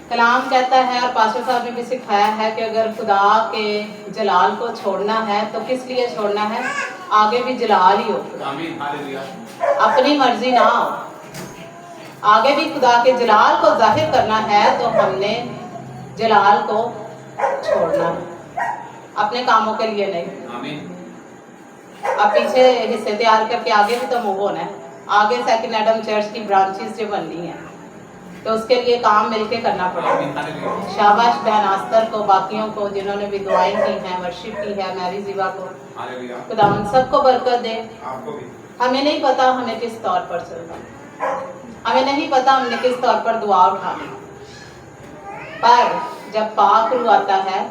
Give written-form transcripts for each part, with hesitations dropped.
कलाम कहता है और पास्टर साहब ने भी सिखाया है कि अगर खुदा के जलाल को छोड़ना है तो किस लिए छोड़ना है, आगे भी जलाल ही हो, अपनी मर्जी ना हो, आगे भी खुदा के जलाल को जाहिर करना है तो हमने जलाल को छोड़ना है, अपने कामों के लिए नहीं। अब पीछे हिस्से तैयार करके आगे भी तो मूव होना है, आगे सेकंड एडम चर्च की ब्रांचेस जो बननी है तो उसके लिए काम मिलके करना पड़ेगा। शाबाश बहन आस्तर को, बाकियों को जिन्होंने भी दुआएं की हैं, वर्शिप की है, मैरी जीवा को, खुदा उन सबको बरकत दे। हमें नहीं पता हमें किस तौर पर चलना, हमें नहीं पता हमने किस तौर पर दुआ उठानी, पर जब पाक रूह आता है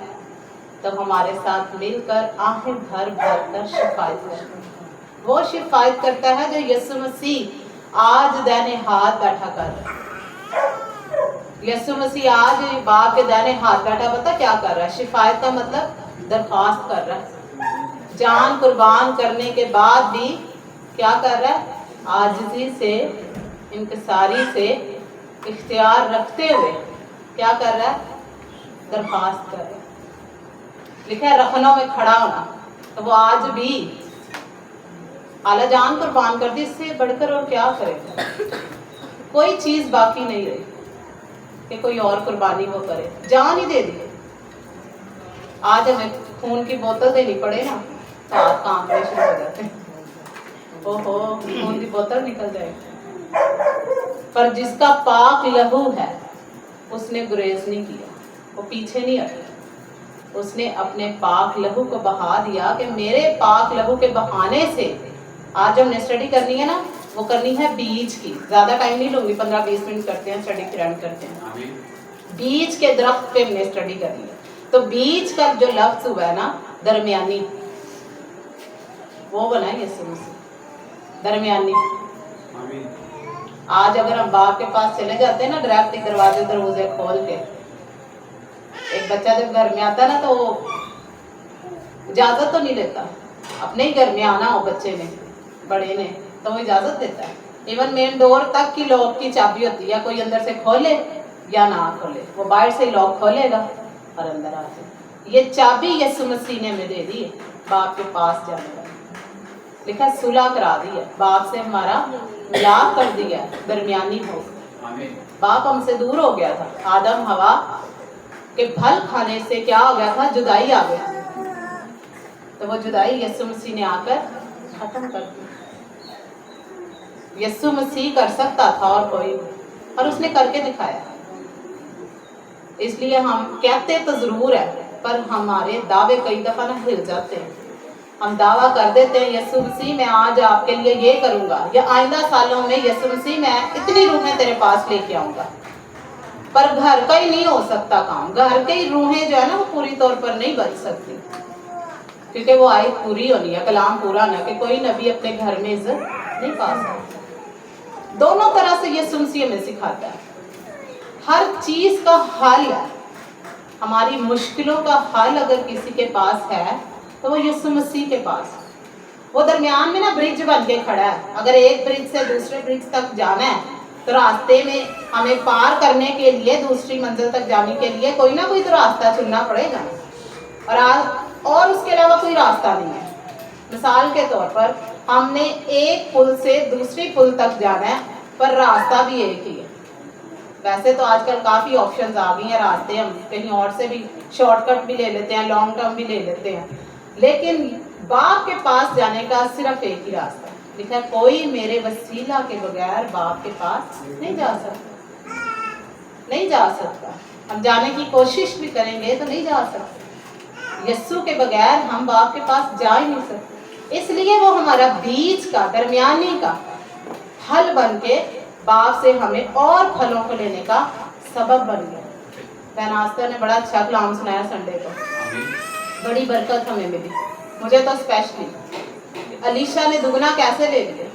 तो हमारे साथ मिलकर आहें भर भर कर शिफायत करता है। वो शिफायत करता है जो यीशु मसीह आज दाहिने हाथ बैठा कर रहा है। यीशु मसीह आज बाप के दाहिने हाथ बैठा, पता क्या कर रहा है? शिफायत का मतलब दरख्वास्त कर रहा है, जान कुर्बान करने के बाद भी क्या कर रहा है? आजिज़ी से, इंकिसारी से इख्तियार रखते हुए क्या कर रहा है? दरख्वास्त कर रहा है। लिखा है रखनों में खड़ा होना, तो वो आज भी आला जान कुर्बान कर दी, इससे बढ़कर और क्या करेगा? कोई चीज बाकी नहीं रही कि कोई और कुर्बानी वो करे, जान ही दे दी। आज हमें खून की बोतल देनी पड़े ना तो हाथ कांपने शुरू हो जाते हैं, ओहो खून की बोतल निकल जाएगी। पर जिसका पाक लहू है उसने गुरेज नहीं किया, वो पीछे नहीं हटा, उसने अपने पाक लहू को बहा दिया कि मेरे पाक लहू के बहाने से, आज हमने स्टडी करनी है ना, वो करनी है बीज की, ज्यादा टाइम नहीं लूंगी, 15-20 मिनट करते हैं स्टडी, फिर एंड करते हैं। बीज के दरख्त पे हमने स्टडी करनी है। तो बीज का जो लफ्ज हुआ है ना, दरमियानी, वो बना है यीशु मसीह, दरमियानी। आज अगर हम बाप के पास चले जाते हैं ना, डायरेक्ट दरवाजे दरवाजे खोल के, एक बच्चा जब घर में आता है ना तो वो इजाजत तो नहीं लेता, अपने ही घर में आना हो बच्चे ने, बड़े ने, तो वो इजाजत देता है। इवन मेन डोर तक की लॉक की चाबी होती है, कोई अंदर से खोले या ना खोले, वो बाहर से लॉक खोलेगा और अंदर आके ये चाबी यीशु मसीह ने हमें दे दी है बाप के पास जाने वाली। लिखा सुलह करा दी है, बाप से हमारा मिलाप कर दिया, दरमियानी हो, बाप हमसे दूर हो गया था। आदम हवा के फल खाने से क्या हो गया था? जुदाई आ गया, तो वो जुदाई यीशु मसीह ने आकर खत्म कर दी। यीशु मसीह कर सकता था और कोई, और उसने करके दिखाया। इसलिए हम कहते तो जरूर है, पर हमारे दावे कई दफा ना हिल जाते हैं। हम दावा कर देते हैं यीशु मसीह मैं आज आपके लिए ये करूंगा, या आइंदा सालों में यीशु मसीह मैं इतनी रूहें तेरे पास लेके आऊंगा, पर घर का ही नहीं हो सकता काम। घर के ही रूहें जो है ना वो पूरी तौर पर नहीं बच सकती, क्योंकि वो आयत पूरी होनी है, कलाम पूरा ना, कि कोई नबी अपने घर में इज्जत नहीं पा सकता। दोनों तरह से यीशु मसीह हमें सिखाता है, हर चीज का हल है। हमारी मुश्किलों का हल अगर किसी के पास है तो वो यीशु मसीह के पास। वो दरमियान में ना ब्रिज बन के खड़ा है। अगर एक ब्रिज से दूसरे ब्रिज तक जाना है तो रास्ते में हमें पार करने के लिए, दूसरी मंजिल तक जाने के लिए कोई ना कोई तो रास्ता चुनना पड़ेगा, और उसके अलावा कोई रास्ता नहीं है। मिसाल के तौर पर हमने एक पुल से दूसरी पुल तक जाना है, पर रास्ता भी एक ही है। वैसे तो आजकल काफ़ी ऑप्शंस आ गई हैं रास्ते, हम कहीं और से भी शॉर्टकट भी ले लेते हैं, लॉन्ग टर्म भी ले लेते हैं, लेकिन बाप के पास जाने का सिर्फ एक ही रास्ता है। लिखा है कोई मेरे वसीला के बगैर बाप के पास नहीं जा सकता, नहीं जा सकता। हम जाने की कोशिश भी करेंगे तो नहीं जा सकते। यीशु के बगैर हम बाप के पास जा ही नहीं सकते। इसलिए वो हमारा बीच का, दरमियानी का हल बन के बाप से हमें और फलों को लेने का सबब बन गया। बहन आस्था ने बड़ा अच्छा कलाम सुनाया संडे को, बड़ी बरकत हमें मिली, मुझे तो स्पेशली। अलीशा ने दुगना कैसे ले लिया।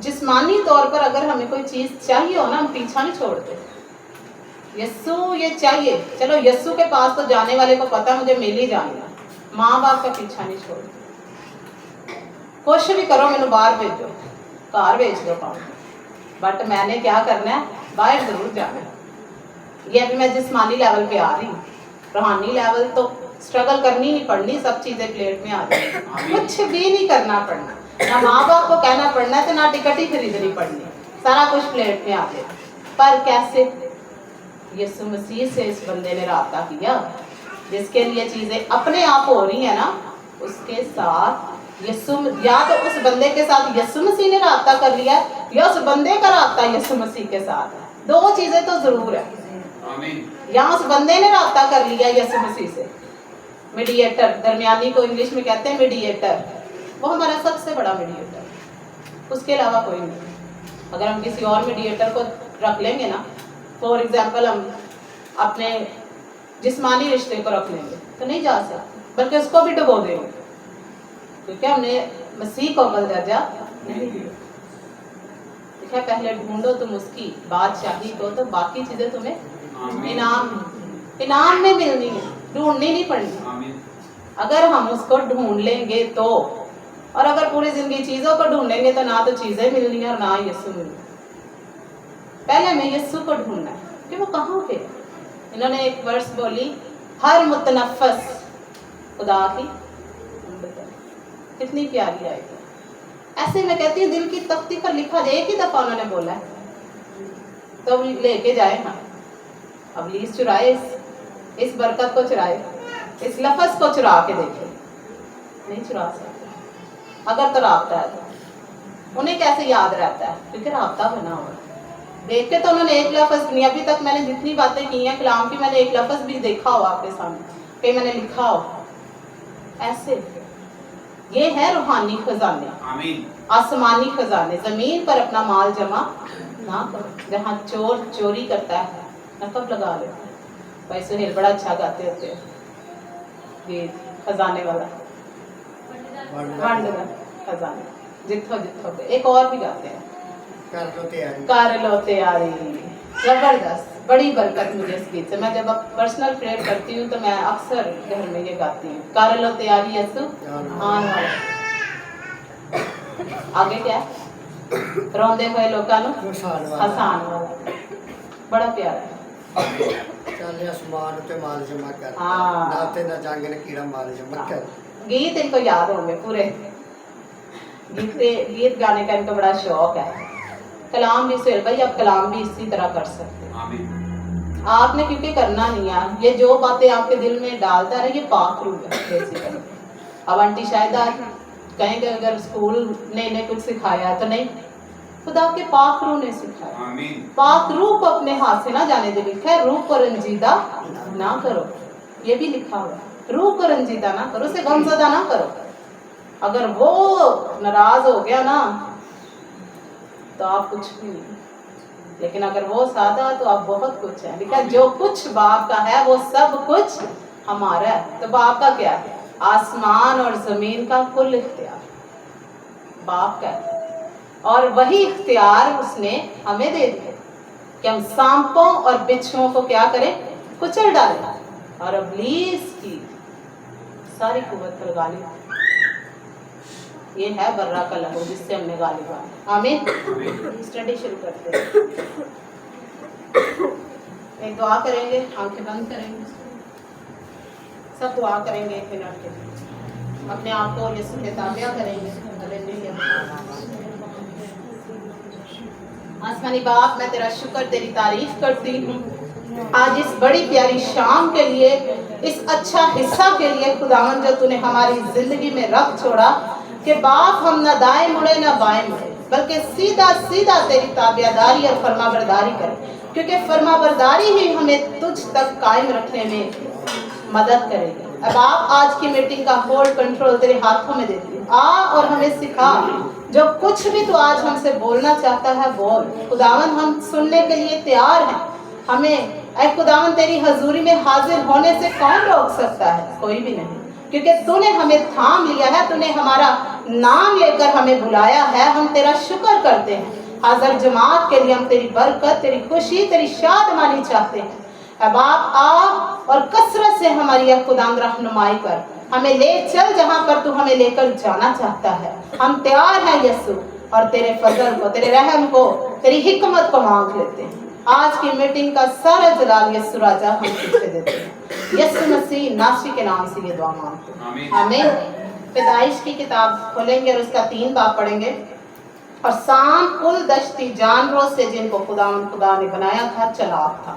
जिस्मानी तौर पर अगर हमें कोई चीज़ चाहिए हो ना, हम पीछा नहीं छोड़ते। यस्सु ये चाहिए, चलो यस्सु के पास तो जाने वाले को पता मुझे मिल ही जाएगा, माँ बाप का पीछा नहीं छोड़ते। कुछ भी करो मैंने बाहर भेजो, घर भेज दो काम, बट मैंने क्या करना है, बाहर जरूर जाना है। ये अभी मैं जिस्मानी लेवल पे आ रही हूँ, रूहानी लेवल तो स्ट्रगल करनी नहीं पड़नी, सब चीज़ें प्लेट में आ रही, कुछ भी नहीं करना पड़ना, ना माँ बाप को कहना पड़ना है, तो ना टिकट ही खरीदनी पड़नी, सारा कुछ प्लेट में आ गया। पर कैसे? यीशु मसीह से इस बंदे ने राब्ता किया, जिसके लिए चीज़ें अपने आप हो रही है ना, उसके साथ यीशु, या तो उस बंदे के साथ यीशु मसीह ने राब्ता कर लिया या उस बंदे का राब्ता यीशु मसीह के साथ है, दो चीज़ें तो ज़रूर है। या उस बंदे ने राब्ता कर लिया यीशु मसीह से, मीडिएटर, दरमियानी को इंग्लिश में कहते हैं मीडिएटर, वो हमारा सबसे बड़ा मीडिएटर, उसके अलावा कोई नहीं। अगर हम किसी और मीडिएटर को रख लेंगे ना, फॉर एग्जाम्पल हम अपने जिस्मानी रिश्ते को रख लेंगे तो नहीं जा सकते, बल्कि उसको भी डुबो देंगे, क्योंकि हमने मसीह को अव्वल दर्जा नहीं दिया। देखा, पहले ढूंढो तुम उसकी बादशाही को, तो बाकी चीज़ें तुम्हें इनाम में मिलनी है, ढूंढनी नहीं पड़नी। अगर हम उसको ढूंढ लेंगे तो, और अगर पूरी जिंदगी चीज़ों को ढूंढेंगे तो ना तो चीज़ें मिलनी है और ना यीशु मिलनी। पहले हमें यीशु को ढूंढना है कि वो कहाँ पे। इन्होंने एक वर्स बोली, हर मुतनफ़स खुदा की, कितनी प्यारी आएगी। ऐसे मैं कहती हूँ दिल की तख्ती पर लिखा जाए, एक ही दफ़ा उन्होंने बोला है तो लेके जाए। हाँ, अब लीज चुराए, इस बरकत को चुराए, इस लफ्ज़ को चुरा के देखे, नहीं चुरा सकते। अगर तो राब्ता है तो उन्हें कैसे याद रहता है, क्योंकि राब्ता बना हुआ है। देख के तो उन्होंने एक लफ्ज़ नहीं, अभी तक मैंने जितनी बातें की हैं कलाम की, मैंने एक लफ्ज़ भी देखा हो आपके सामने कि मैंने लिखा हो। ऐसे ये है रूहानी खजाने, आसमानी खजाने। ज़मीन पर अपना माल जमा ना करो, जहाँ चोर चोरी करता है नकब लगा लेते हैं। भाई सुहेल बड़ा अच्छा गाते होते हैं ये खजाने वाला, खजाने जिथो जिथो पे। एक और भी गाते हैं, कर लो तैयारी। जबरदस्त, बड़ी बरकत मुझे इस गीत से। मैं जब पर्सनल प्रेयर करती हूँ तो मैं अक्सर घर में ये गाती हूँ, कर लो तैयारी यीशु आने वाला। आगे क्या है, रोंदे हुए लोगों को हसान वाला, बड़ा प्यारा है। गीत इनको याद होंगे पूरे, गीत गाने का इनको बड़ा शौक है। कलाम भी सुहेल भाई, अब कलाम भी इसी तरह कर सकते हैं आपने, क्योंकि करना नहीं है। ये जो बातें आपके दिल में डालता है ये पाक रूह है बेसिकली। अब आंटी शायद आज कहेंगे अगर स्कूल ने इन्हें कुछ सिखाया तो नहीं, खुदा के पाक रूह ने सिखाया। पाक रूह को अपने हाथ से ना जाने दे, लिखा है रूह को रंजीदा ना करो, ये भी लिखा हुआ है, रूह को रंजीदा ना करो, उसे गमज़दा ना करो। अगर वो नाराज हो गया ना तो आप कुछ भी नहीं, लेकिन अगर वो सादा तो आप बहुत कुछ है। लिखा जो कुछ बाप का है वो सब कुछ हमारा है। तो बाप का क्या है, आसमान और जमीन का कुल इख्तियार बाप का है, और वही इख्तियार उसने हमें दे दिया कि हम सांपों और बिच्छुओं को क्या करें, कुचल डालें, और इब्लीस की सारी कुव्वत पर गालिब। ये है बर्रा का लहू जिससे हमने गालिब आए। आमीन। स्टडी शुरू करते हैं। एक दुआ करेंगे, आंखें बंद करेंगे, सब दुआ करेंगे 1 मिनट के लिए, अपने आप को यीशु के ताबिया करेंगे। आसमानी बाप, मैं तेरा शुक्र, तेरी तारीफ करती हूँ आज इस बड़ी प्यारी शाम के लिए, इस अच्छा हिस्सा के लिए खुदावन जो तूने हमारी जिंदगी में रख छोड़ा कि बाप हम ना दाएं मुड़े ना बाएं मुड़े, बल्कि सीधा सीधा तेरी ताबियादारी और फरमाबरदारी करें, क्योंकि फरमाबरदारी ही हमें तुझ तक कायम रखने में मदद करेगी। अब आप आज की मीटिंग का होल्ड कंट्रोल तेरे हाथों में देती है। आ और हमें सिखा, जो कुछ भी तू आज हमसे बोलना चाहता है बोल। खुदावन हम सुनने के लिए तैयार हैं। हमें ऐ खुदावन तेरी हजूरी में हाजिर होने से कौन रोक सकता है, कोई भी नहीं, क्योंकि तूने हमें थाम लिया है, तूने हमारा नाम लेकर हमें बुलाया है। हम तेरा शुक्र करते हैं। हाजिर जमात के लिए हम तेरी बरकत, तेरी खुशी, तेरी शादमानी चाहते हैं। अब आप और कसरत से हमारी खुदावंद रहनुमाई कर, हमें ले चल जहाँ पर तू हमें लेकर जाना चाहता है। हम तैयार हैं यीशु, और तेरे फजल को, तेरे रहम को, तेरी हिकमत को मांग लेते हैं। आज की मीटिंग का सारा जलाल यस्सु राजा हम पीछे देते हैं। यस्सु मसीह नासरी के नाम से ये दुआ मांगते हैं, आमीन। पैदाइश की किताब खोलेंगे और उसका 3 बाब पढ़ेंगे। और साम कुल दश्ती जानवरों से जिनको खुदा ने बनाया था चालाक था।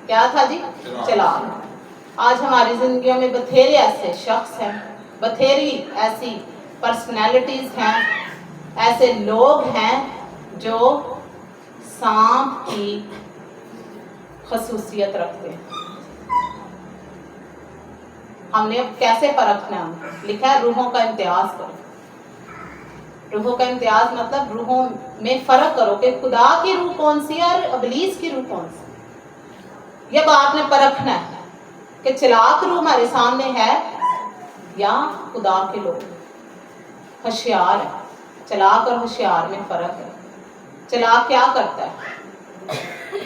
क्या था जी? चालाक। आज हमारी जिंदगियों में बथेरे ऐसे शख्स हैं, बथेरी ऐसी पर्सनैलिटीज हैं, ऐसे लोग हैं जो सांप की खसूसियत रखते हैं। हमने अब कैसे परखना है? लिखा है रूहों का इम्तियाज करो। रूहों का इम्तियाज मतलब रूहों में फर्क करो कि खुदा की रूह कौन सी है और इब्लीस की रूह कौन सी। ये बात ने परखना है कि चालाक रूह हमारे सामने है या खुदा के लोग होशियार है। चालाक और होशियार में फर्क है। चालाक क्या करता है?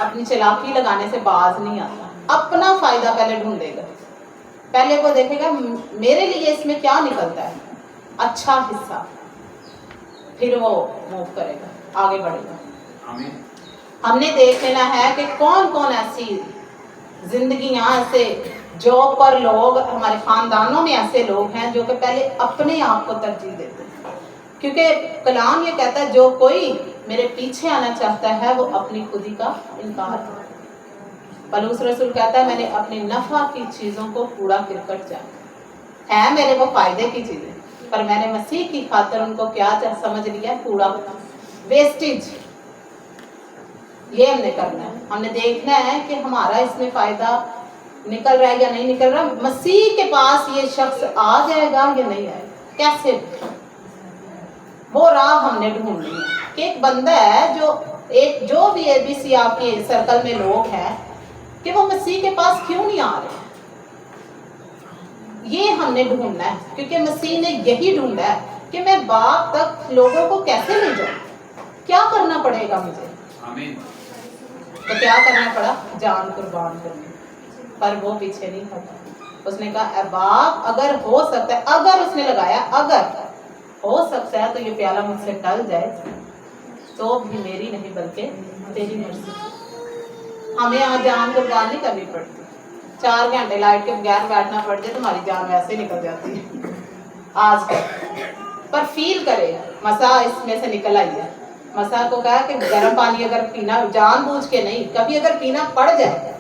अपनी चालाकी लगाने से बाज नहीं आता, अपना फायदा पहले ढूंढेगा। पहले वो देखेगा मेरे लिए इसमें क्या निकलता है, अच्छा हिस्सा, फिर वो मूव करेगा, आगे बढ़ेगा। हमने देख लेना है कि कौन कौन ऐसी जिंदगियां, ऐसे जॉब पर लोग, हमारे खानदानों में ऐसे लोग हैं जो कि पहले अपने आप को तरजीह देते हैं। क्योंकि कलाम ये कहता है जो कोई मेरे पीछे आना चाहता है वो अपनी खुदी का इनकार करे। पलूस रसूल कहता है मैंने अपनी नफा की चीज़ों को कूड़ा करकट जाना है, मेरे वो फायदे की चीज़ें, पर मैंने मसीह की खातिर उनको क्या समझ लिया, कूड़ा, वेस्टेज। ये हमने करना है। हमने देखना है कि हमारा इसमें फायदा निकल रहा है या नहीं निकल रहा। मसीह के पास ये शख्स आ जाएगा या नहीं आएगा, कैसे? वो राह हमने ढूंढनी है कि एक बंदा है जो भी ABC आपके सर्कल में लोग हैं कि वो मसीह के पास क्यों नहीं आ रहे। ये हमने ढूंढना है, क्योंकि मसीह ने यही ढूंढा है कि मैं बाप तक लोगों को कैसे ले जाऊं, क्या करना पड़ेगा मुझे। आमीन। तो क्या करना पड़ा? जान कुर्बान करनी, पर वो पीछे नहीं हटा। उसने कहा बाप अगर हो सकता है, अगर उसने लगाया अगर हो सकता है तो ये प्याला मुझसे टल जाए, तो भी मेरी नहीं बल्कि तेरी मर्जी। हमें यहाँ जान कुर्बान नहीं करनी पड़ती। 4 घंटे लाइट के बगैर बैठना पड़ जाए तुम्हारी जान वैसे निकल जाती है आज पर फील करे मसा इसमें से निकल आई है। मसा को कहा कि गर्म पानी अगर पीना, जानबूझ के नहीं, कभी अगर पीना पड़ जाए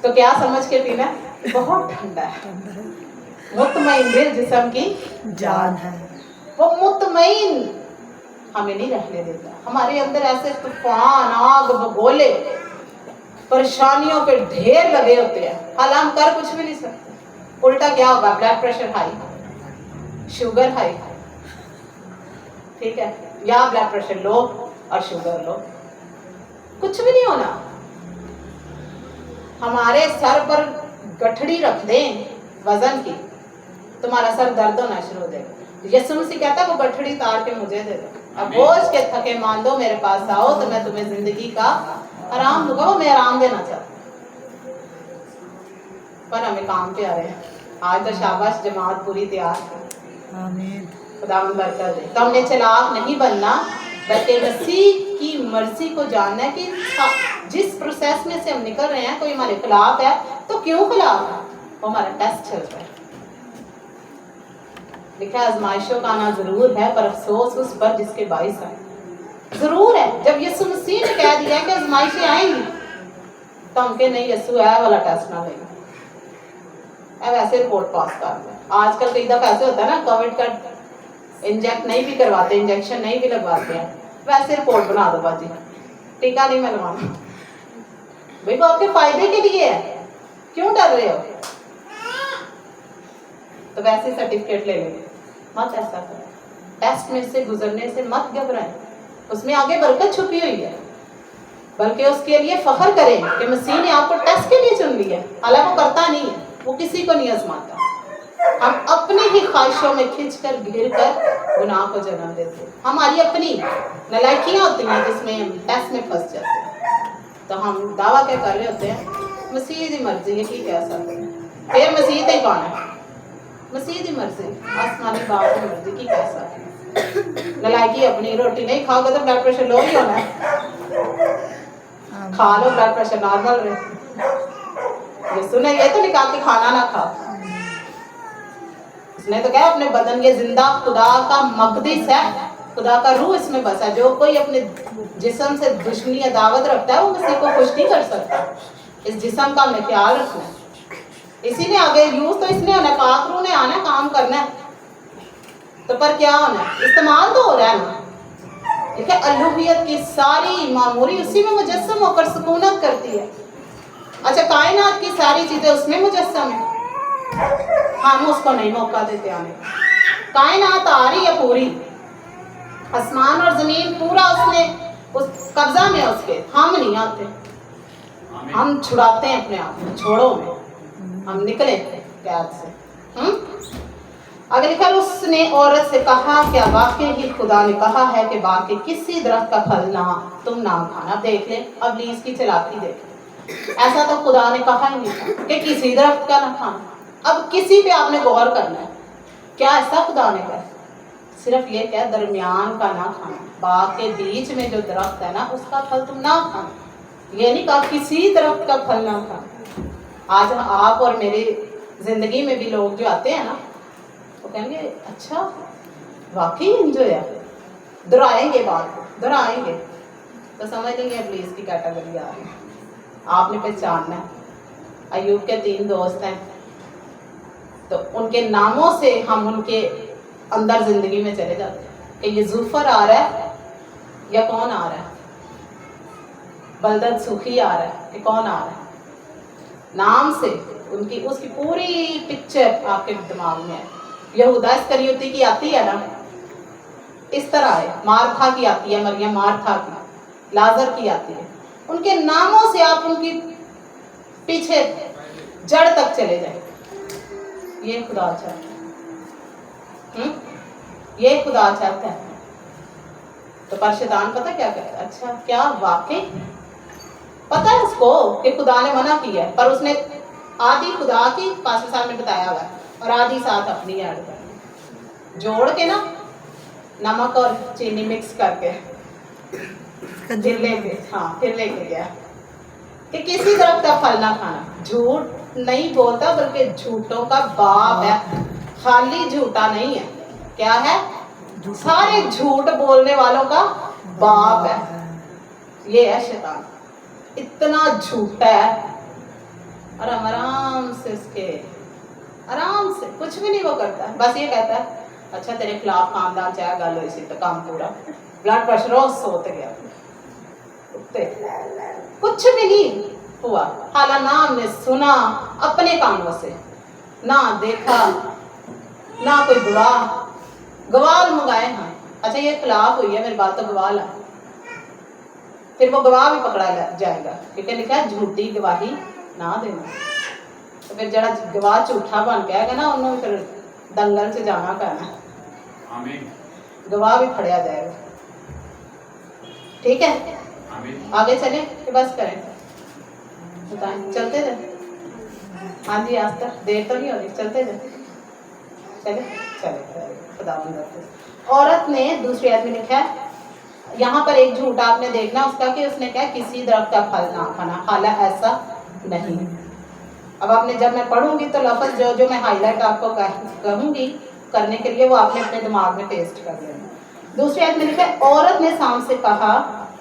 तो क्या समझ के पीना? बहुत ठंडा है, मुतमईन दिल जिस्म की जान है। वो मुतमईन हमें नहीं रहने देता। हमारे अंदर ऐसे तूफान, आग, बगोले, परेशानियों के ढेर लगे होते हैं, हालांकि हम कर कुछ भी नहीं सकते। उल्टा क्या होगा? Blood pressure high, sugar high, ठीक है, या ब्लड प्रेशर लो और शुगर लो, कुछ भी नहीं होना। हमारे सर पर गठड़ी रख दें वजन की, तुम्हारा सर दर्द होना शुरू हो जाएगा। यीशु मसीह कहता है वो गठड़ी तार के मुझे दे दो, अब बोझ के थके मांदो मेरे पास आओ तो मैं तुम्हें जिंदगी का आराम दूंगा। वो मैं आराम देना चाहता हूँ, पर हमें काम पे आ रहे हैं। आज तो शाबाश, जमात पूरी तैयार है। आमीन। खुदावंद बरकत दे। तो हमने चालाक नहीं बनना, बल्कि मसीह की मर्जी को जानना है कि जिस प्रोसेस में से हम निकल रहे हैं, कोई हमारे खिलाफ है तो क्यों खिलाफ है, वो हमारा टेस्ट चल रहा है। लिखा है आजमाइशों का आना जरूर है, पर अफसोस उस पर जिसके बाइस है। जरूर है। जब यीशु मसीह ने कह दिया कि आजमाइशें आएंगी, तो हम के नहीं यीशु है वाला टेस्ट ना लेगा, वैसे रिपोर्ट पास कर दो। आजकल कई दफा ऐसे होता है ना, कोविड का इंजेक्ट नहीं भी करवाते, इंजेक्शन नहीं भी लगवाते हैं, वैसे रिपोर्ट बना दो बाजी, टीका नहीं लगवाना भाई, वो आपके फायदे के लिए है, क्यों डर रहे हो? तो वैसे सर्टिफिकेट ले लेंगे, मत ऐसा करें। टेस्ट में से गुजरने से मत घबराएं, उसमें आगे बरकत छुपी हुई है, बल्कि उसके लिए फख्र करें कि मसीह ने आपको टेस्ट के लिए चुन लिया। हालांकि वो करता नहीं है, वो किसी को नहीं आजमाता। हम अपनी ही ख्वाहिशों में खिंचकर घिर कर गुनाह को जन्म देते हैं। हमारी अपनी नलायकियाँ होती हैं जिसमें हम टेस्ट में फंस जाते हैं। तो हम दावा क्या कर रहे होते हैं, मसीह की मर्जी है, की कह सकते हैं, फिर मसीह ही पाना है, मसीह की मर्जी, आसमानी बाप की मर्जी, की कह सकते हैं। नलायकी अपनी, रोटी नहीं खाओगे तो ब्लड प्रेशर लो ही होना है। खा लो, ब्लड प्रेशर नॉर्मल रहे। ये सुने, ये तो निकाल के खाना ना खाओ। इसने तो क्या अपने बदन के जिंदा खुदा का मकदस है, खुदा का रूह इसमें बसा। जो कोई अपने जिस्म से दुश्मनी अदावत रखता है वो किसी को खुश नहीं कर सकता। इस जिस्म का हमें ख्याल रखना है। इसी ने आगे यूज तो इसने होना, पाक रूह ने आना, काम करना है। तो पर क्या होना है, इस्तेमाल तो हो रहा है ना। देखिए अलूहियत की सारी मामूरी उसी में मुजस्सम होकर सुकूनत करती है। अच्छा, कायनात की सारी चीजें उसमें मुजस्सम है, हम उसको नहीं मौका देते आने का। कायनात आ रही है पूरी, आसमान और जमीन पूरा उसने उस कब्जा में उसके, हम नहीं आते। हम छुड़ाते हैं अपने आप को, छोड़ो में हम निकले कैद से। आगे लिखा, उसने औरत से कहा, क्या वाकई ही खुदा ने कहा है कि बाग के किसी दरख्त का फल ना तुम ना खाना। देख ले अब इसकी चालाकी देख ले, ऐसा तो खुदा ने कहा ही नहीं था कि किसी दरख्त का ना खाना। अब किसी पे आपने गौर करना है, क्या ऐसा खुदा ने कहा? सिर्फ ये क्या, दरमियान का ना खाना, बाग के बीच में जो दरख्त है ना उसका फल तुम ना खाना। ये नहीं कहा किसी दरख्त का फल ना खाना। आज आप और मेरी जिंदगी में भी लोग जो आते हैं ना वो कहेंगे अच्छा वाकई एंजॉय है, दोहराएंगे बात को, दोहराएंगे तो समझ लेंगे प्लीज की कैटेगरी आ रही है। आपने पहचानना है। अयूब के 3 दोस्त हैं, तो उनके नामों से हम उनके अंदर जिंदगी में चले जाते हैं कि ये जुफर आ रहा है या कौन आ रहा है, बलदत सुखी आ रहा है कि कौन आ रहा है। नाम से उनकी उसकी पूरी पिक्चर आपके दिमाग में है। यहूदा इस्करियोती की आती है ना, इस तरह है। मार्था की आती है, मरियम मार्था की, लाजर की आती है। उनके नामों से आप उनकी पीछे जड़ तक चले जाए। ये खुदा चाहता है, ये खुदा चाहता है। तो पर शैतान पता क्या कहता है, अच्छा क्या वाकई पता है उसको कि खुदा ने मना किया है, पर उसने आधी खुदा की पास्टर साहब ने बताया हुआ है और आधी साथ अपनी ऐड कर जोड़ के ना, नमक और चीनी मिक्स करके फिर लेके गया कि किसी तरह का फल ना खाना। झूठ नहीं बोलता बल्कि झूठों का बाप है, खाली झूठा नहीं है। क्या है? सारे झूठ बोलने वालों का बाप है। ये है शैतान, इतना झूठा है और हम आराम से उसके आराम से कुछ भी नहीं वो करता है। बस ये कहता है अच्छा तेरे खिलाफ खानदान चाहे गल हुई सी तो काम पूरा, ब्लड प्रेशर सोते गया, कुछ भी नहीं हुआ। हालांकि ना हमने सुना अपने कानों से, ना देखा, ना कोई गवाह मंगाए हैं। अच्छा ये खिलाफ हुई है मेरी बात, तो गवाह ला, फिर वो गवाह भी पकड़ा जाएगा क्योंकि लिखा है झूठी गवाही ना देना। तो फिर जरा गवाह झूठा बन के आएगा ना, उन्होंने फिर दंगल से जाना पैना, गवाह भी फड़िया जाएगा। ठीक है, आगे चले कि बस करें, बताएं चलते थे। हाँ जी, आज तक देर तो नहीं हो रही, चलते थे, चले चले खुदावंद। औरत ने दूसरी आयत में लिखा है, यहाँ पर एक झूठ आपने देखना उसका कि उसने क्या किसी दरख्त का फल ना खाना, हालांकि ऐसा नहीं। अब आपने जब मैं पढ़ूंगी तो लफ्ज जो मैं हाईलाइट आपको कहूंगी करने के लिए वो आपने अपने दिमाग में पेस्ट कर लेना। दूसरी आयत में लिखा है, औरत ने शाम से कहा,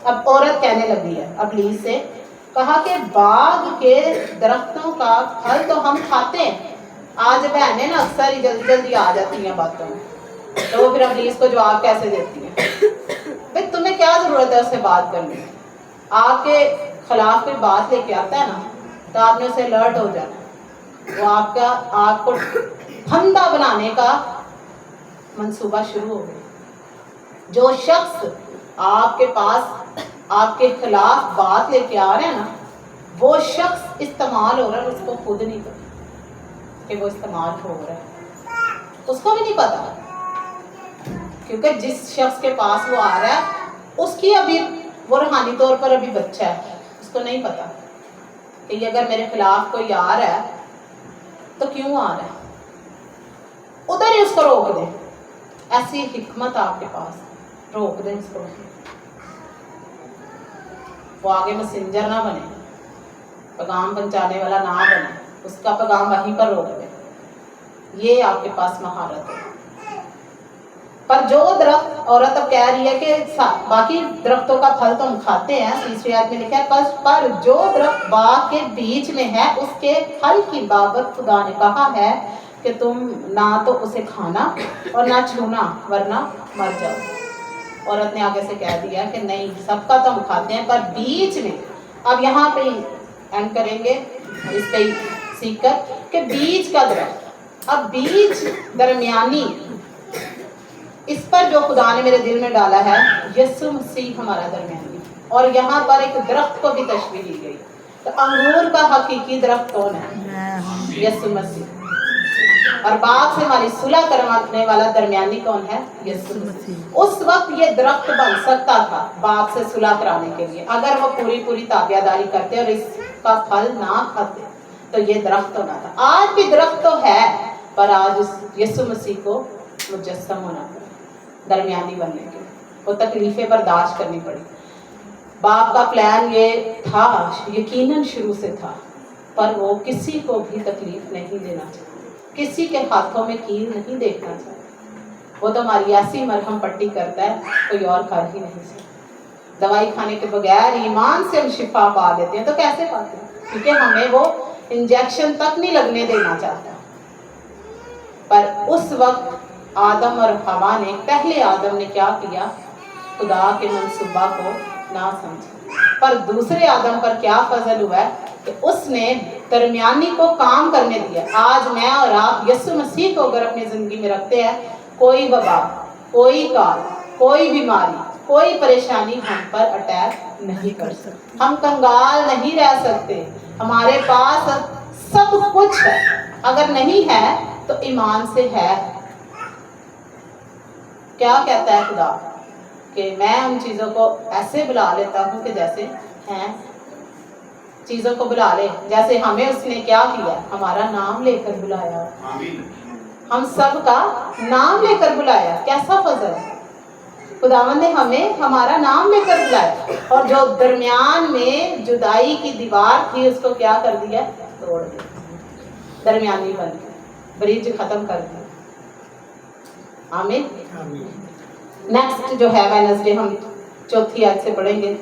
अब औरत कहने लगी है इब्लीस से, कहा कि बाग के दरख्तों का फल तो हम खाते हैं। आज बहनें ना अक्सर ही जल्दी जल्दी आ जाती हैं बातों में, तो वो फिर इब्लीस को जवाब कैसे देती हैं? भाई तुम्हें क्या जरूरत है उससे बात करने की? आपके खिलाफ कोई बात लेके आता है ना तो आपने उसे अलर्ट हो जाना, वो आपको फंदा बनाने का मंसूबा शुरू हो गया। जो शख्स आपके पास आपके खिलाफ बात लेके आ रहे हैं ना, वो शख्स इस्तेमाल हो रहा है, उसको खुद नहीं पता कि वो इस्तेमाल हो रहा है, उसको भी नहीं पता, क्योंकि जिस शख्स के पास वो आ रहा है उसकी अभी वो रूहानी तौर पर अभी बच्चा है, उसको नहीं पता कि ये अगर मेरे खिलाफ कोई आ रहा है तो क्यों आ रहा है, उधर ही उसको रोक दे। ऐसी हिकमत आपके पास, रोक दे इसको। वो आगे मैसेंजर ना बने, पैगाम पहुंचाने वाला ना बने, उसका पैगाम वहीं पर रोक दे। ये आपके पास महारत है। पर जो दरख्त, औरत अब कह रही है कि बाकी दरख्तों का फल तो हम खाते हैं, तीसरी आयत में लिखा है पर जो दरख्त बाग के बीच में है उसके फल की बाबत खुदा ने कहा है कि तुम ना तो उसे खाना और ना छूना वरना मर जाओ। औरत ने आगे से कह दिया कि नहीं, सबका तो हम खाते हैं, पर बीच में, अब यहाँ पे एंड करेंगे इस पे सीख कर कि बीच का दरख्त, अब बीच दरमियानी, इस पर जो खुदा ने मेरे दिल में डाला है यीशु मसीह हमारा दरमियानी। और यहाँ पर एक दरख्त को भी तशबीह दी गई, तो अंगूर का हकीकी दरख्त कौन है? यीशु मसीह। और बाग से हमारी सुलह करवाने वाला दरमियानी कौन है? यीशु मसीह। उस वक्त ये दरख्त बन सकता था बाग से सुलह कराने के लिए, अगर वो पूरी ताबियादारी करते और इसका फल ना खाते तो ये दरख्त होना था। आज भी दरख्त तो है, पर आज उस यीशु मसीह को मुजस्सम होना पड़ा दरमियानी बनने के, वो तकलीफें बर्दाश्त करनी पड़ी। बाप का प्लान ये था, यकीनन शुरू से था, पर वो किसी को भी तकलीफ नहीं देना चाहता, किसी के हाथों में कील नहीं देखना चाहता। वो तो हमारी ऐसी मरहम पट्टी करता है, कोई और कर ही नहीं सकता। दवाई खाने के बगैर ईमान से हम शिफा पा लेते हैं, तो कैसे पाते हैं? क्योंकि हमें वो इंजेक्शन तक नहीं लगने देना चाहता। पर उस वक्त आदम और हवा ने, पहले आदम ने क्या किया? खुदा के मंसूबा को ना समझा। पर दूसरे आदम पर क्या फजल हुआ है कि उसने दरमियानी को काम करने दिया। आज मैं और आप यीशु मसीह को अगर अपनी ज़िंदगी में रखते हैं, कोई वबा, कोई काल, कोई बीमारी, कोई परेशानी हम पर अटैक नहीं कर सकती। हम कंगाल नहीं रह सकते, हमारे पास सब कुछ है। अगर नहीं है तो ईमान से है। क्या कहता है खुदा कि मैं उन चीज़ों को ऐसे बुला लेता हूँ कि जैसे हैं। चीज़ों को बुला ले, जैसे हमें उसने क्या किया? हमारा नाम लेकर बुलाया। हम सब का नाम लेकर बुलाया। कैसा फजल है! खुदावंद ने हमें हमारा नाम लेकर बुलाया, और जो दरमियान में जुदाई की दीवार थी उसको क्या कर दिया? तोड़ दिया। दरमियानी बन गया, ब्रिज खत्म कर दिया। आमीन। नेक्स्ट जो है वेडनेसडे हम चौथी आयत से पढ़ेंगे।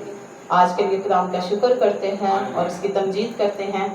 आज के लिए खुदा का शुक्र करते हैं और उसकी तमजीद करते हैं।